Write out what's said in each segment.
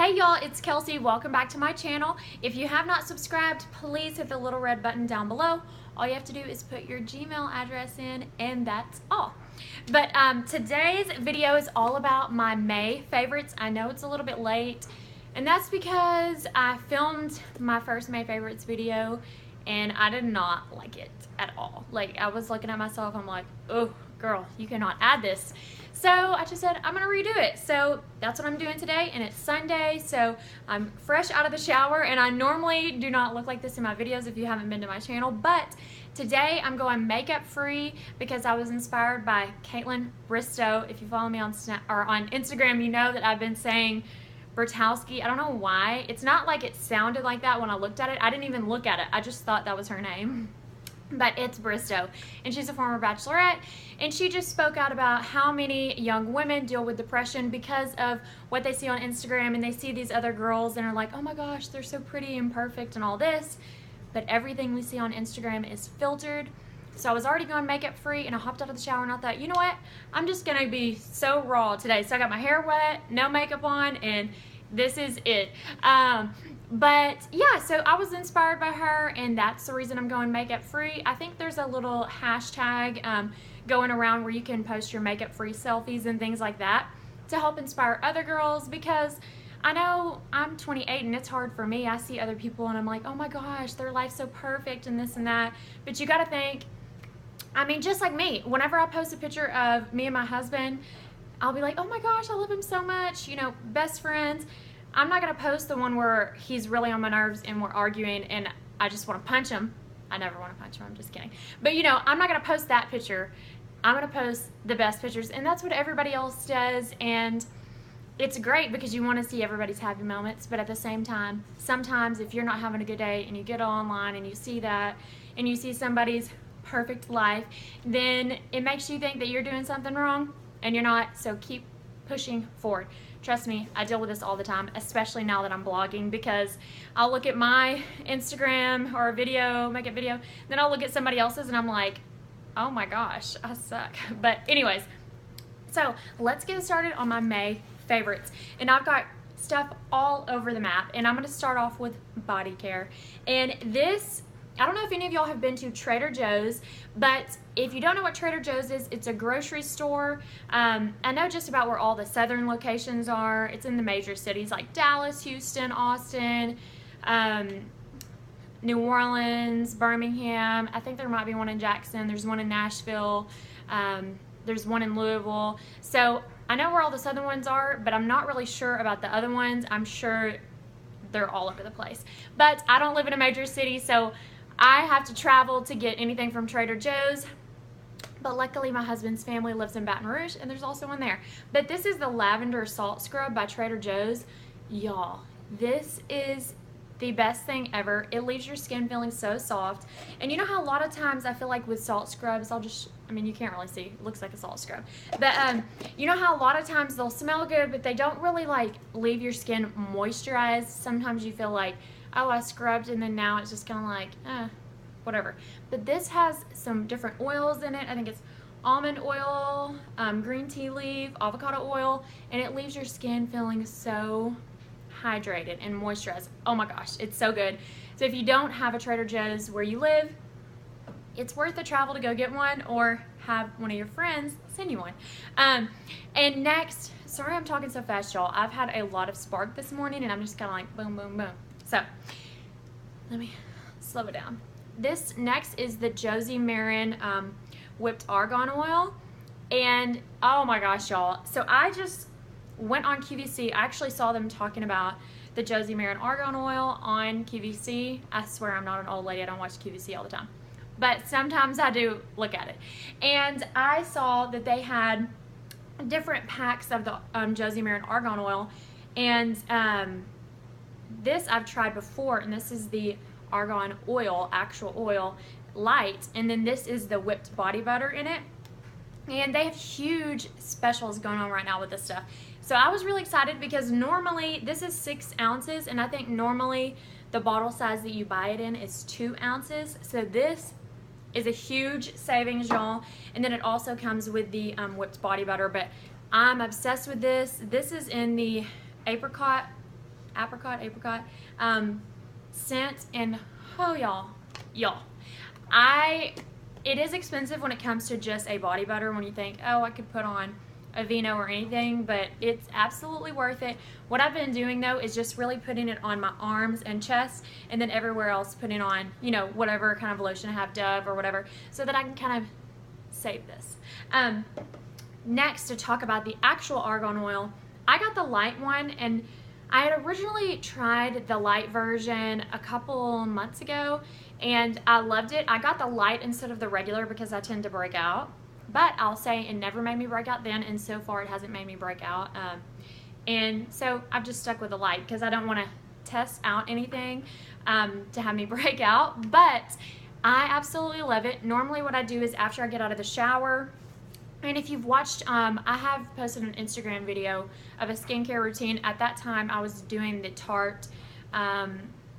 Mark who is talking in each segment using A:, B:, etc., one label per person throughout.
A: Hey y'all, it's Kelsey. Welcome back to my channel. If you have not subscribed, please hit the little red button down below. All you have to do is put your Gmail address in and that's all. But today's video is all about my May favorites. I know it's a little bit late, and that's because I filmed my first May favorites video and I did not like it at all. Like, I was looking at myself, I'm like, oh girl, you cannot add this. So I just said, I'm gonna redo it. So that's what I'm doing today, and it's Sunday, so I'm fresh out of the shower, and I normally do not look like this in my videos if you haven't been to my channel, but today I'm going makeup free because I was inspired by Caitlin Bristow. If you follow me on Instagram, you know that I've been saying Bertowski. I don't know why. It's not like it sounded like that when I looked at it. I didn't even look at it. I just thought that was her name. But it's Bristow, and she's a former bachelorette, and she just spoke out about how many young women deal with depression because of what they see on Instagram, and they see these other girls and are like, oh my gosh, they're so pretty and perfect and all this, but everything we see on Instagram is filtered. So I was already going makeup free, and I hopped out of the shower and I thought, you know what, I'm just gonna be so raw today. So I got my hair wet, no makeup on, and this is it. But yeah, so I was inspired by her, and that's the reason I'm going makeup free. I think there's a little hashtag going around where you can post your makeup free selfies and things like that to help inspire other girls, because I know I'm 28 and it's hard for me. I see other people and I'm like, oh my gosh, their life's so perfect and this and that. But you gotta think, I mean, just like me, whenever I post a picture of me and my husband, I'll be like, oh my gosh, I love him so much, you know, best friends. I'm not going to post the one where he's really on my nerves and we're arguing and I just want to punch him. I never want to punch him, I'm just kidding. But you know, I'm not going to post that picture. I'm going to post the best pictures, and that's what everybody else does, and it's great because you want to see everybody's happy moments, but at the same time, sometimes if you're not having a good day and you get online and you see that and you see somebody's perfect life, then it makes you think that you're doing something wrong, and you're not. So keep pushing forward. Trust me, I deal with this all the time, especially now that I'm blogging, because I'll look at my Instagram or a video, makeup video, then I'll look at somebody else's and I'm like, oh my gosh, I suck. But anyways, so let's get started on my May favorites. And I've got stuff all over the map, and I'm gonna start off with body care. And this, I don't know if any of y'all have been to Trader Joe's, but if you don't know what Trader Joe's is, it's a grocery store. I know just about where all the southern locations are. It's in the major cities like Dallas, Houston, Austin, New Orleans, Birmingham. I think there might be one in Jackson. There's one in Nashville. There's one in Louisville. So I know where all the southern ones are, but I'm not really sure about the other ones. I'm sure they're all over the place. But I don't live in a major city, so I have to travel to get anything from Trader Joe's, but luckily my husband's family lives in Baton Rouge, and there's also one there. But this is the Lavender Salt Scrub by Trader Joe's. Y'all, this is the best thing ever. It leaves your skin feeling so soft. And you know how a lot of times I feel like with salt scrubs, I mean, you can't really see, it looks like a salt scrub. But you know how a lot of times they'll smell good, but they don't really like leave your skin moisturized. Sometimes you feel like, oh, I scrubbed and then now it's just kind of like, whatever. But this has some different oils in it. I think it's almond oil, green tea leaf, avocado oil, and it leaves your skin feeling so hydrated and moisturized. Oh my gosh, it's so good. So if you don't have a Trader Joe's where you live, it's worth the travel to go get one, or have one of your friends send you one. And next, sorry I'm talking so fast, y'all. I've had a lot of Spark this morning and I'm just kind of like boom, boom, boom. So let me slow it down. This next is the Josie Maran whipped argan oil, and oh my gosh, y'all. So I just went on QVC. I actually saw them talking about the Josie Maran argan oil on QVC. I swear I'm not an old lady. I don't watch QVC all the time, but sometimes I do look at it. And I saw that they had different packs of the Josie Maran argan oil, and this I've tried before, and this is the argan oil, actual oil, light, and then this is the whipped body butter in it. And they have huge specials going on right now with this stuff. So I was really excited because normally this is 6 ounces, and I think normally the bottle size that you buy it in is 2 ounces. So this is a huge savings, y'all. And then it also comes with the whipped body butter, but I'm obsessed with this. This is in the apricot apricot scent, and oh y'all, it is expensive when it comes to just a body butter, when you think, oh, I could put on Aveeno or anything, but it's absolutely worth it. What I've been doing though is just really putting it on my arms and chest, and then everywhere else putting on, you know, whatever kind of lotion I have, Dove or whatever, so that I can kind of save this. Next, to talk about the actual argan oil, I got the light one, and I had originally tried the light version a couple months ago, and I loved it. I got the light instead of the regular because I tend to break out, but I'll say it never made me break out then, and so far it hasn't made me break out. And so I've just stuck with the light because I don't want to test out anything to have me break out, but I absolutely love it. Normally what I do is after I get out of the shower, and if you've watched, I have posted an Instagram video of a skincare routine. At that time, I was doing the Tarte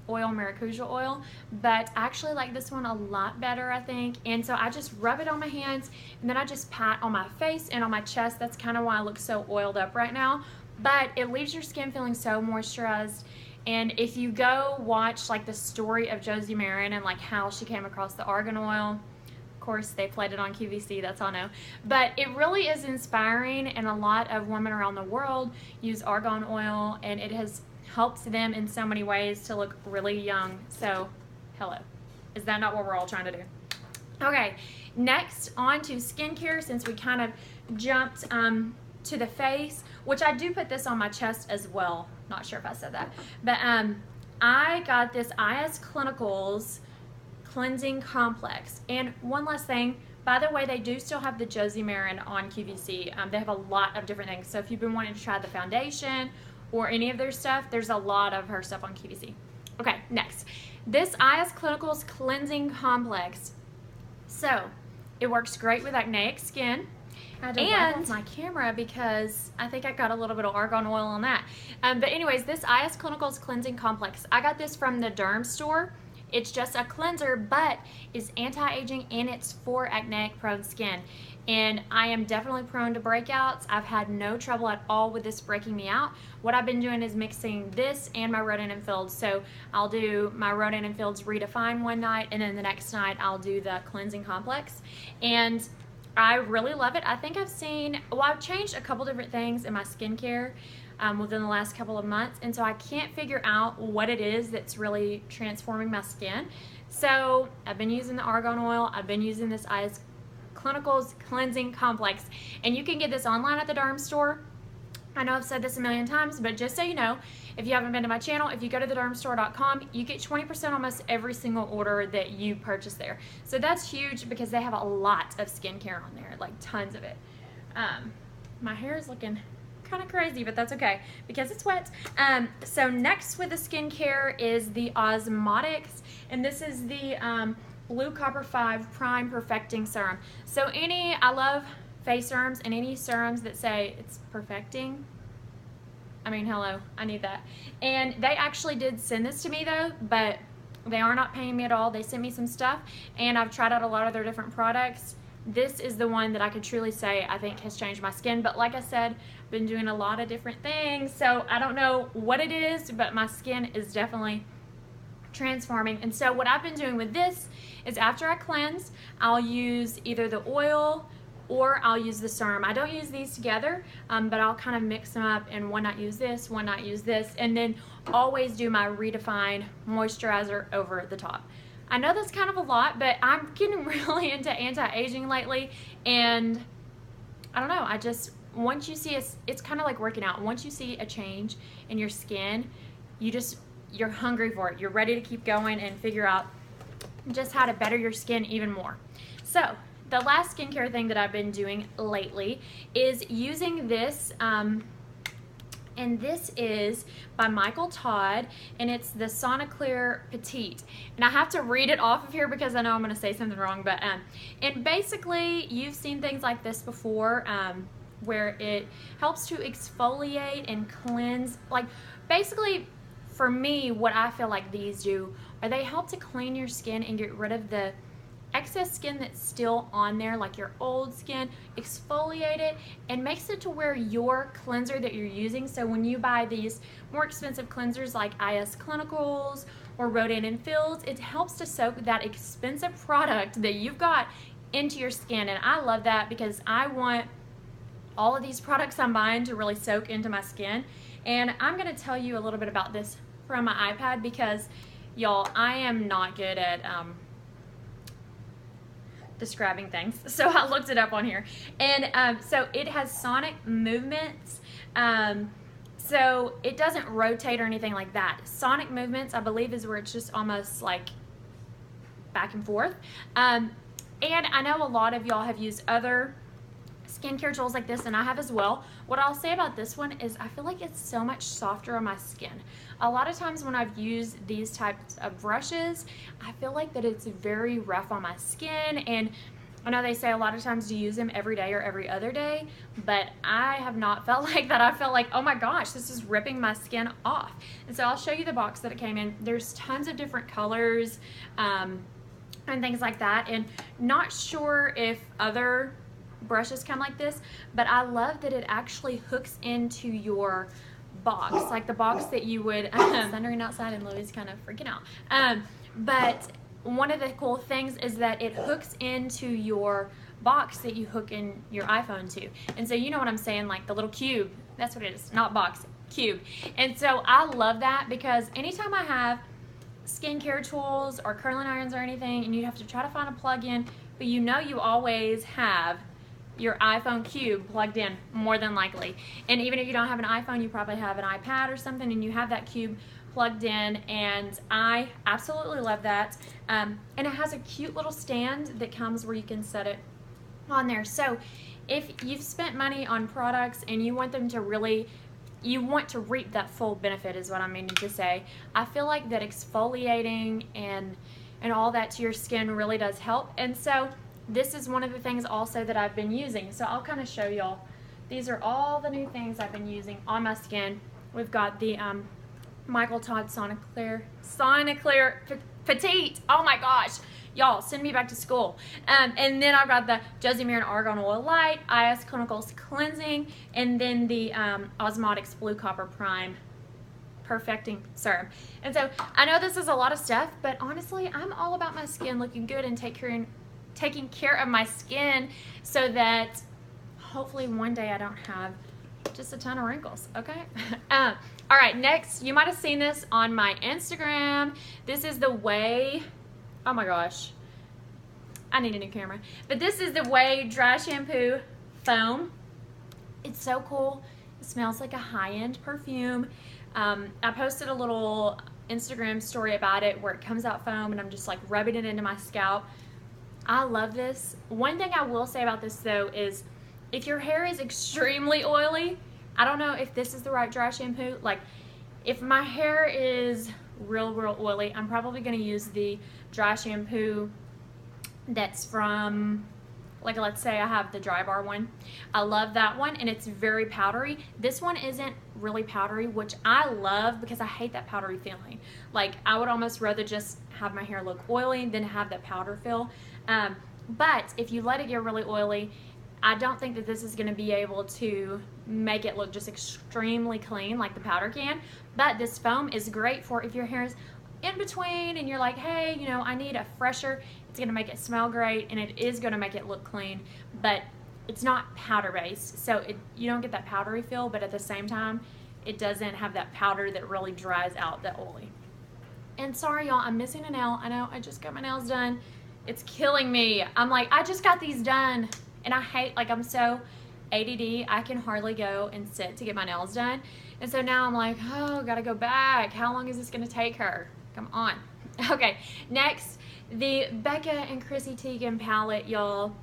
A: oil, maracuja oil, but I actually like this one a lot better, I think. And so I just rub it on my hands, and then I just pat on my face and on my chest. That's kind of why I look so oiled up right now. But it leaves your skin feeling so moisturized. And if you go watch like the story of Josie Marin and like how she came across the argan oil, course they played it on QVC, that's all I know, but it really is inspiring, and a lot of women around the world use argan oil, and it has helped them in so many ways to look really young. So hello, is that not what we're all trying to do? Okay, next on to skincare, since we kind of jumped to the face, which I do put this on my chest as well, not sure if I said that, but I got this IS Clinicals Cleansing Complex. And one last thing, by the way, they do still have the Josie Marin on QVC. They have a lot of different things, so if you've been wanting to try the foundation or any of their stuff, there's a lot of her stuff on QVC. Okay, next, this IS Clinicals Cleansing Complex. So it works great with acneic skin. I had to wipe off my camera because I think I got a little bit of argan oil on that. But anyways, this IS Clinicals Cleansing Complex, I got this from the Derm store. It's just a cleanser, but it's anti-aging, and it's for acneic prone skin. And I am definitely prone to breakouts. I've had no trouble at all with this breaking me out. What I've been doing is mixing this and my Rodan & Fields. So I'll do my Rodan & Fields Redefine one night, and then the next night I'll do the Cleansing Complex. And I really love it. I think I've changed a couple different things in my skincare within the last couple of months, and so I can't figure out what it is that's really transforming my skin. So I've been using the argan oil, I've been using this IS Clinicals Cleansing Complex, and you can get this online at the Derm store. I know I've said this a million times, but just so you know, if you haven't been to my channel, if you go to thedermstore.com, you get 20% almost every single order that you purchase there. So that's huge because they have a lot of skincare on there, like tons of it. My hair is looking kind of crazy, but that's okay because it's wet. So next with the skincare is the Osmotics, and this is the Blue Copper 5 Prime Perfecting Serum. So I love face serums, and any serums that say it's perfecting, I mean, hello, I need that. And they actually did send this to me though, but they are not paying me at all. They sent me some stuff, and I've tried out a lot of their different products. This is the one that I could truly say I think has changed my skin, but like I said, I've been doing a lot of different things, so I don't know what it is, but my skin is definitely transforming. And so what I've been doing with this is after I cleanse, I'll use either the oil or I'll use the serum. I don't use these together, but I'll kind of mix them up, and one night use this, one night use this, and then always do my Redefine moisturizer over the top. I know that's kind of a lot, but I'm getting really into anti-aging lately, and I don't know, once you see it's kind of like working out. Once you see a change in your skin, you're hungry for it. You're ready to keep going and figure out just how to better your skin even more. So the last skincare thing that I've been doing lately is using this, and this is by Michael Todd, and it's the Sonaclear Petite. And I have to read it off of here because I know I'm going to say something wrong, but and basically you've seen things like this before, where it helps to exfoliate and cleanse. Like basically for me, what I feel like these do are they help to clean your skin and get rid of the excess skin that's still on there, like your old skin, exfoliate it and makes it to where your cleanser that you're using, so when you buy these more expensive cleansers like IS Clinicals or Rodan & Fields, it helps to soak that expensive product that you've got into your skin. And I love that because I want all of these products I'm buying to really soak into my skin. And I'm going to tell you a little bit about this from my iPad because, y'all, I am not good at describing things, so I looked it up on here. And so it has sonic movements, so it doesn't rotate or anything like that. Sonic movements, I believe, is where it's just almost like back and forth. And I know a lot of y'all have used other skincare tools like this, and I have as well. What I'll say about this one is I feel like it's so much softer on my skin. A lot of times when I've used these types of brushes, I feel like that it's very rough on my skin, and I know they say a lot of times to use them every day or every other day, but I have not felt like that. I felt like, oh my gosh, this is ripping my skin off. And so I'll show you the box that it came in. There's tons of different colors and things like that, and not sure if other brushes come like this, but I love that it actually hooks into your box, like the box that you would thundering outside and Louie's kind of freaking out. But one of the cool things is that it hooks into your box that you hook in your iPhone to. And so you know what I'm saying, like the little cube, that's what it is, not box, cube. And so I love that because anytime I have skincare tools or curling irons or anything and you have to try to find a plug-in, but you know you always have your iPhone cube plugged in, more than likely. And even if you don't have an iPhone, you probably have an iPad or something and you have that cube plugged in, and I absolutely love that. And it has a cute little stand that comes where you can set it on there. So if you've spent money on products and you want them to really, you want to reap that full benefit is what I'm meaning to say, I feel like that exfoliating and all that to your skin really does help. And so this is one of the things also that I've been using. So I'll kind of show y'all. These are all the new things I've been using on my skin. We've got the Michael Todd Soniclear Petite. Oh my gosh. Y'all, send me back to school. And then I've got the Josie Maran Argan Oil Light, IS Clinicals Cleansing, and then the Osmotics Blue Copper Prime Perfecting Serum. And so I know this is a lot of stuff, but honestly, I'm all about my skin looking good and taking care of my skin so that hopefully one day I don't have just a ton of wrinkles, okay? All right, next, you might have seen this on my Instagram. This is the Way, oh my gosh, I need a new camera. But this is the Way Dry Shampoo Foam. It's so cool. It smells like a high-end perfume. I posted a little Instagram story about it where it comes out foam and I'm just like rubbing it into my scalp. I love this. One thing I will say about this though is if your hair is extremely oily, I don't know if this is the right dry shampoo. Like if my hair is real oily, I'm probably going to use the dry shampoo that's from, like let's say I have the Dry Bar one. I love that one and it's very powdery. This one isn't really powdery, which I love because I hate that powdery feeling. Like I would almost rather just have my hair look oily than have that powder feel. But if you let it get really oily, I don't think that this is going to be able to make it look just extremely clean like the powder can. But this foam is great for if your hair is in between and you're like, hey, you know, I need a fresher. It's going to make it smell great and it is going to make it look clean, but it's not powder based. So you don't get that powdery feel, but at the same time, it doesn't have that powder that really dries out the oily. And sorry y'all, I'm missing a nail. I know, I just got my nails done. It's killing me. I'm like, I just got these done. And I hate, like I'm so ADD, I can hardly go and sit to get my nails done. And so now I'm like, oh, gotta go back. How long is this gonna take her? Come on. Okay, next, the Becca and Chrissy Teigen palette, y'all.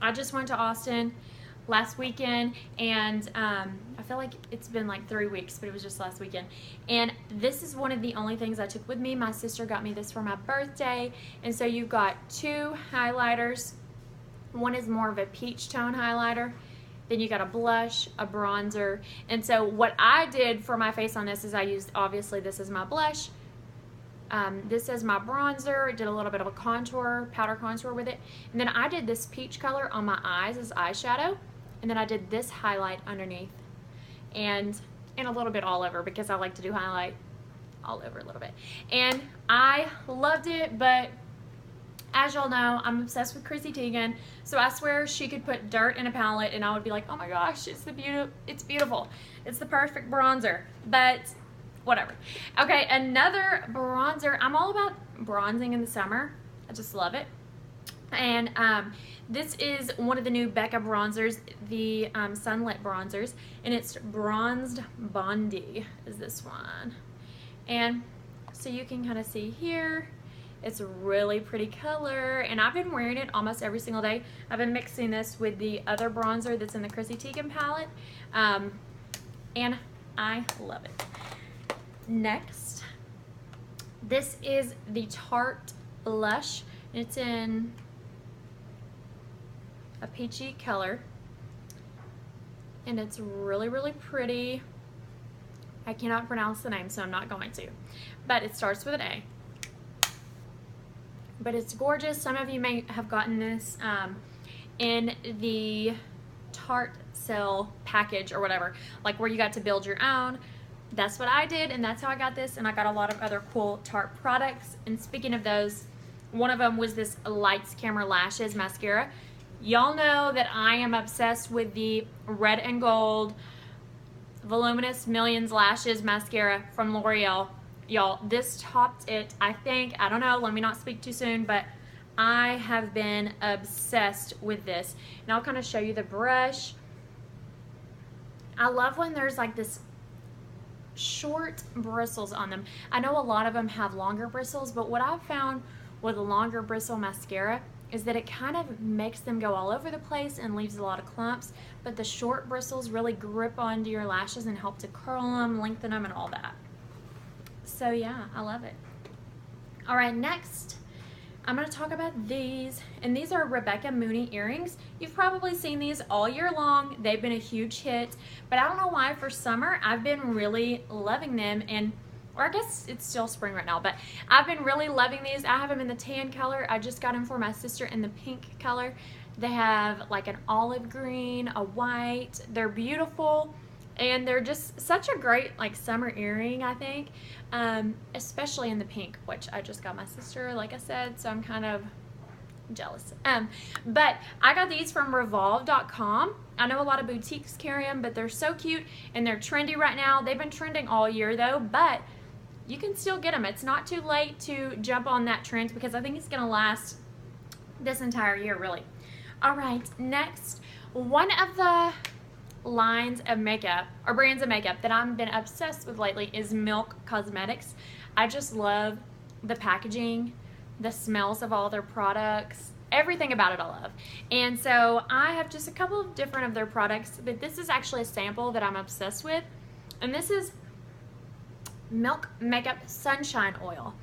A: I just went to Austin last weekend, and I feel like it's been like 3 weeks, but it was just last weekend. And this is one of the only things I took with me. My sister got me this for my birthday. And so you've got two highlighters. One is more of a peach tone highlighter. Then you got a blush, a bronzer. And so what I did for my face on this is I used, obviously this is my blush, This is my bronzer. Did a little bit of a contour, powder contour with it. And then I did this peach color on my eyes as eyeshadow. And then I did this highlight underneath. And a little bit all over because I like to do highlight all over a little bit. And I loved it, but as y'all know, I'm obsessed with Chrissy Teigen, so I swear she could put dirt in a palette and I would be like, oh my gosh, it's beautiful. It's the perfect bronzer, but whatever. Okay, another bronzer. I'm all about bronzing in the summer. I just love it. And this is one of the new Becca bronzers, the Sunlit bronzers, and it's Bronzed Bondi is this one. And so you can kind of see here, it's a really pretty color, and I've been wearing it almost every single day. I've been mixing this with the other bronzer that's in the Chrissy Teigen palette, and I love it. Next, this is the Tarte blush. It's in a peachy color, and it's really, really pretty. I cannot pronounce the name, so I'm not going to, but it starts with an A. But it's gorgeous. Some of you may have gotten this in the Tarte sale package or whatever, like where you got to build your own. That's what I did, and that's how I got this, and I got a lot of other cool Tarte products. And speaking of those, one of them was this Lights Camera Lashes mascara. Y'all know that I am obsessed with the red and gold Voluminous Millions Lashes mascara from L'Oreal. Y'all, this topped it, I think. I don't know, let me not speak too soon, but I have been obsessed with this. And I'll kind of show you the brush. I love when there's like this short bristles on them. I know a lot of them have longer bristles, but what I've found with a longer bristle mascara is that it kind of makes them go all over the place and leaves a lot of clumps, but the short bristles really grip onto your lashes and help to curl them, lengthen them, and all that. So yeah, I love it. All right, next I'm going to talk about these, and these are Rebecca Mooney earrings. You've probably seen these all year long. They've been a huge hit, but I don't know why for summer I've been really loving them, and or I guess it's still spring right now, but I've been really loving these. I have them in the tan color. I just got them for my sister in the pink color. They have like an olive green, a white. They're beautiful, and they're just such a great like summer earring, I think, especially in the pink, which I just got my sister, like I said, so I'm kind of jealous. But I got these from revolve.com. I know a lot of boutiques carry them, but they're so cute and they're trendy right now. They've been trending all year though, but you can still get them. It's not too late to jump on that trend because I think it's going to last this entire year, really. All right, next, one of the lines of makeup or brands of makeup that I've been obsessed with lately is Milk Cosmetics. I just love the packaging, the smells of all their products, everything about it I love. And so I have just a couple of different of their products, but this is actually a sample that I'm obsessed with, and this is Milk Makeup Sunshine Oil,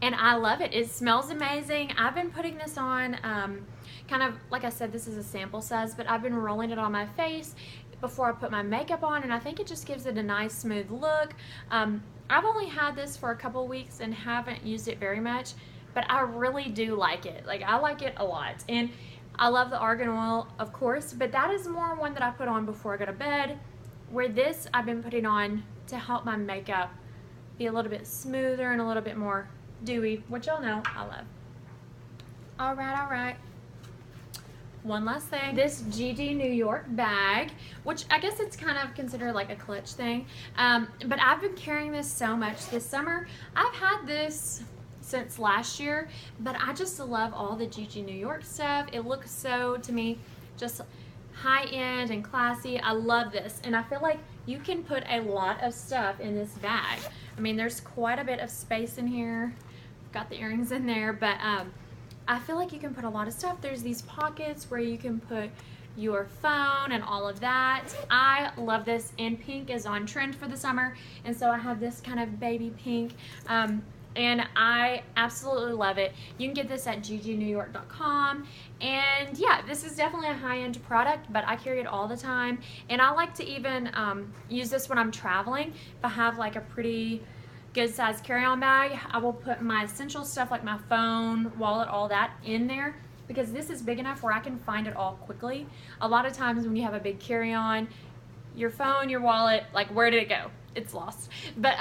A: and I love it. It smells amazing. I've been putting this on kind of, like I said, this is a sample size, but I've been rolling it on my face before I put my makeup on, and I think it just gives it a nice smooth look. I've only had this for a couple weeks and haven't used it very much, but I really do like it. Like, I like it a lot, and I love the argan oil, of course, but that is more one that I put on before I go to bed, where this I've been putting on to help my makeup be a little bit smoother and a little bit more dewy, which y'all know I love. All right. One last thing, this GG New York bag, which I guess it's kind of considered like a clutch thing, but I've been carrying this so much this summer. I've had this since last year, but I just love all the GG New York stuff. It looks so, to me, just high-end and classy. I love this, and I feel like you can put a lot of stuff in this bag. I mean, there's quite a bit of space in here. I've got the earrings in there, but I feel like you can put a lot of stuff. There's these pockets where you can put your phone and all of that. I love this, and pink is on trend for the summer, and so I have this kind of baby pink, and I absolutely love it. You can get this at ggNewYork.com, and yeah, this is definitely a high-end product, but I carry it all the time, and I like to even use this when I'm traveling. If I have like a pretty good size carry-on bag. I will put my essential stuff like my phone, wallet, all that in there, because this is big enough where I can find it all quickly. A lot of times when you have a big carry-on, your phone, your wallet, like where did it go? It's lost. But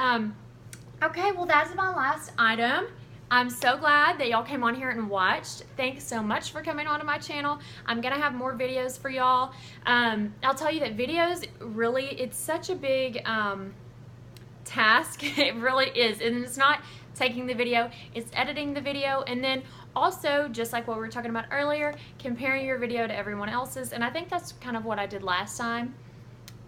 A: okay, well that's my last item. I'm so glad that y'all came on here and watched. Thanks so much for coming onto my channel. I'm gonna have more videos for y'all. I'll tell you that videos really, it's such a big task. It really is. And it's not taking the video, it's editing the video, and then also, just like what we were talking about earlier, comparing your video to everyone else's. And I think that's kind of what I did last time.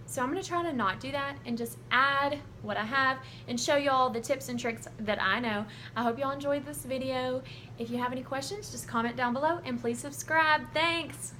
A: So I'm going to try to not do that and just add what I have and show y'all the tips and tricks that I know. I hope y'all enjoyed this video. If you have any questions, just comment down below and please subscribe. Thanks!